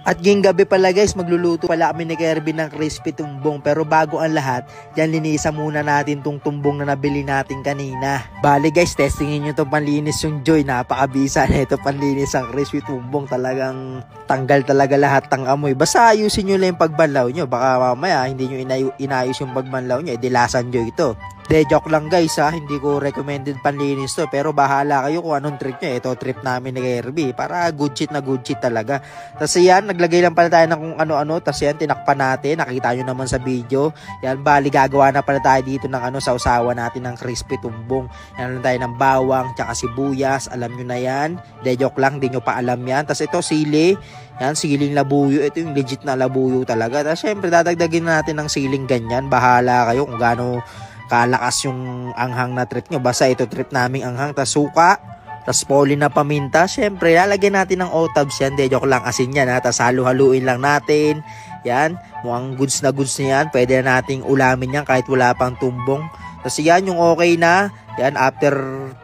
At ngayong gabi pala guys, magluluto pala kami ni Kirby ng crispy tumbong. Pero bago ang lahat, dyan linisan muna natin tong tumbong na nabili natin kanina. Bali guys, testingin nyo itong panlinis yung Joy. Napakabisa na ito panlinis ang crispy tumbong. Talagang tanggal talaga lahat ng amoy. Basta ayusin nyo lang yung pagbanlaw nyo. Baka mamaya hindi nyo inayos yung pagbanlaw nyo. Dilasan Joy ito. De, joke lang guys ha, hindi ko recommended panlinis to, pero bahala kayo kung anong trip nyo. Ito trip namin ni Kirby, para good shit na good shit talaga. Tapos yan, naglagay lang pala tayo ng kung ano-ano, tapos yan, tinakpan natin, nakita nyo naman sa video. Yan, bali gagawa na pala tayo dito ng sausawa natin ng crispy tumbong. Yan lang tayo ng bawang, tsaka sibuyas, alam nyo na yan. De, joke lang, di nyo pa alam yan. Tapos ito, sili, yan, siling labuyo, ito yung legit na labuyo talaga. Tapos syempre, dadagdagin natin ng siling ganyan, bahala kayo kung gaano kalakas yung anghang na trip nyo. Basta ito trip naming anghang. Tas suka, tas poli na paminta. Syempre, lalagyan natin ng otabs yan. De, joke lang, asin yan ha. Tas halu-haluin lang natin. Yan, mukhang goods na yan. Pwede na nating ulamin yan kahit wala pang tumbong. Tas yan, yung okay na. Yan, after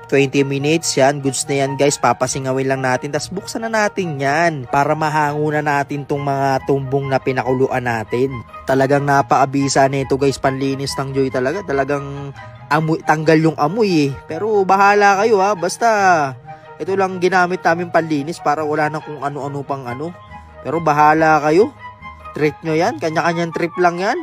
20 minutes, yan, goods na yan guys. Papasingawin lang natin. Tas buksan na natin yan para mahango na natin tong mga tumbong na pinakuluan natin. Talagang napaabisa nito guys, panlinis ng Joy talaga. Talagang amoy, tanggal yung amoy eh. Pero bahala kayo ha, basta ito lang ginamit namin panlinis para wala na kung ano-ano pang ano. Pero bahala kayo, trip nyo yan, kanya-kanyang trip lang yan.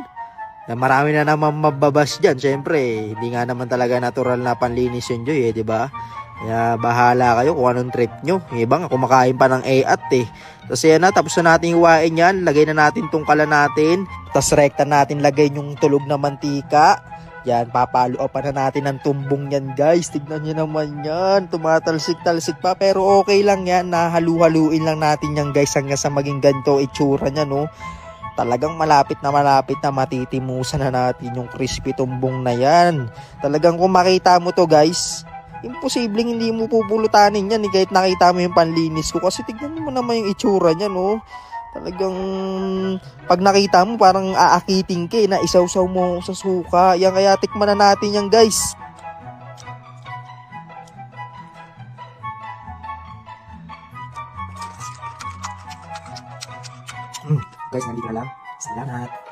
Na marami na naman mababas dyan. Siyempre, hindi nga naman talaga natural na panlinis yung Joy eh, diba? Kaya bahala kayo kung anong trip nyo. Yung iba nga kumakain pa ng eat eh. Tapos yan na, tapos na natin hiwain yan. Lagay na natin tungkalan natin. Tapos rekta natin lagay yung tulog na mantika. Yan, papaluopan na natin ng tumbong yan guys. Tignan nyo naman yan. Tumatalsik-talsik pa. Pero okay lang yan. Nahalu-haluin lang natin yan guys hanggang sa maging ganito itsura nya no. Talagang malapit na matitimusan na natin yung crispy tumbong na yan. Talagang kung makita mo to guys, imposibleng hindi mo pupulutanin yan kahit nakita mo yung panlinis ko. Kasi tignan mo naman yung itsura niya no. Talagang pag nakita mo parang aakiting ka na isawsaw mo sa suka. Yan, kaya tikman na natin yan guys. Guys, nandito na lang. Salamat.